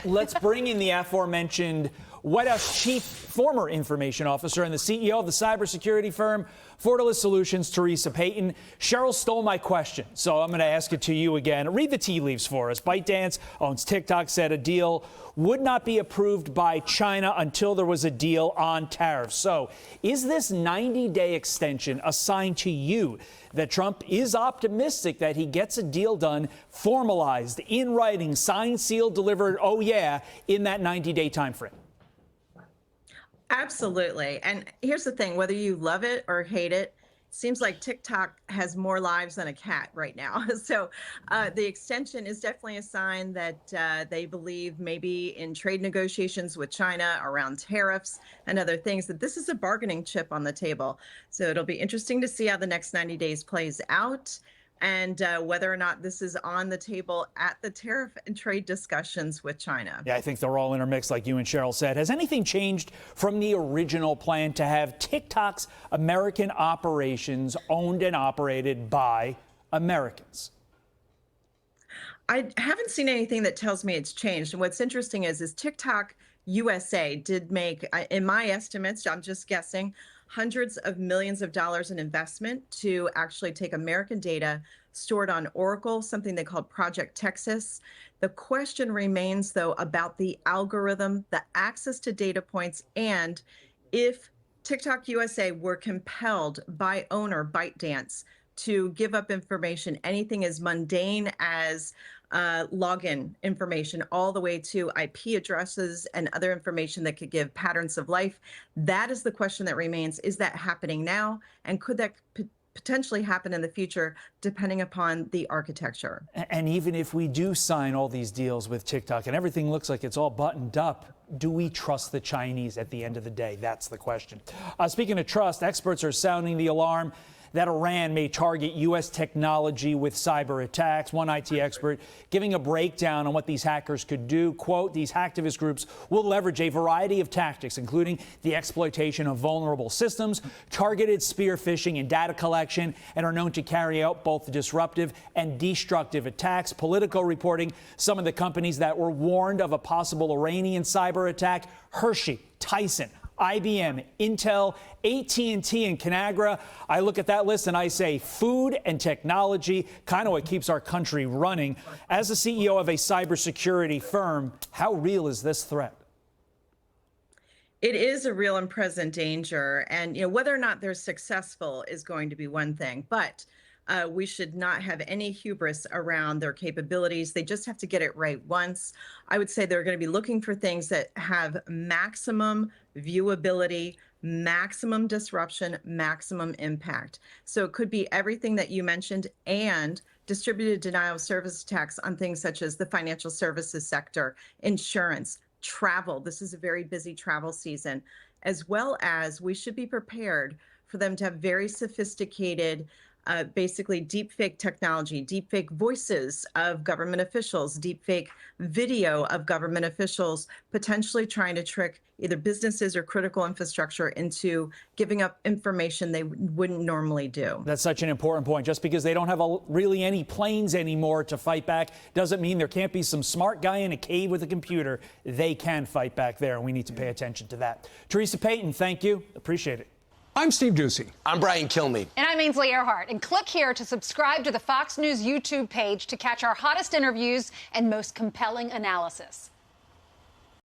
Let's bring in the aforementioned White House chief former information officer and the CEO of the cybersecurity firm Fortalice Solutions, Teresa Payton. Cheryl stole my question, so I'm going to ask it to you again. Read the tea leaves for us. ByteDance owns TikTok, said a deal would not be approved by China until there was a deal on tariffs. So is this 90-day extension a sign to you that Trump is optimistic that he gets a deal done, formalized, in writing, signed, sealed, delivered, oh yeah, in that 90-day time frame? Absolutely. And here's the thing, whether you love it or hate it, seems like TikTok has more lives than a cat right now. So the extension is definitely a sign that they believe maybe in trade negotiations with China around tariffs and other things, that this is a bargaining chip on the table. So it'll be interesting to see how the next 90 days plays out, and whether or not this is on the table at the tariff and trade discussions with China. Yeah, I think they're all intermixed, like you and Cheryl said. Has anything changed from the original plan to have TikTok's American operations owned and operated by Americans? I haven't seen anything that tells me it's changed. And what's interesting is TikTok USA did make, in my estimates, I'm just guessing, hundreds of millions of dollars in investment to actually take American data stored on Oracle, something they called Project Texas. The question remains, though, about the algorithm, the access to data points, and if TikTok USA were compelled by owner ByteDance to give up information, anything as mundane as login information, all the way to IP addresses and other information that could give patterns of life. That is the question that remains. Is that happening now? And could that potentially happen in the future, depending upon the architecture? And even if we do sign all these deals with TikTok and everything looks like it's all buttoned up, do we trust the Chinese at the end of the day? That's the question. Speaking of trust, experts are sounding the alarm that Iran may target U.S. technology with cyber attacks. One IT expert giving a breakdown on what these hackers could do. Quote, these hacktivist groups will leverage a variety of tactics, including the exploitation of vulnerable systems, targeted spear phishing and data collection, and are known to carry out both disruptive and destructive attacks. Politico reporting some of the companies that were warned of a possible Iranian cyber attack: Hershey, Tyson, IBM, Intel, AT&T, and Conagra. I look at that list and I say food and technology, kind of what keeps our country running. As the CEO of a cybersecurity firm, how real is this threat? It is a real and present danger. And whether or not they're successful is going to be one thing. But we should not have any hubris around their capabilities. They just have to get it right once. I would say they're going to be looking for things that have maximum viewability, maximum disruption, maximum impact. So it could be everything that you mentioned, and distributed denial of service attacks on things such as the financial services sector, insurance, travel. This is a very busy travel season, as well as we should be prepared for them to have very sophisticated basically deepfake technology, deepfake voices of government officials, deepfake video of government officials, potentially trying to trick either businesses or critical infrastructure into giving up information they wouldn't normally do. That's such an important point. Just because they don't have really any planes anymore to fight back doesn't mean there can't be some smart guy in a cave with a computer. They can fight back there, and we need to pay attention to that. Teresa Payton, thank you. Appreciate it. I'm Steve Doocy. I'm Brian Kilmeade. And I'm Ainsley Earhart. And click here to subscribe to the Fox News YouTube page to catch our hottest interviews and most compelling analysis.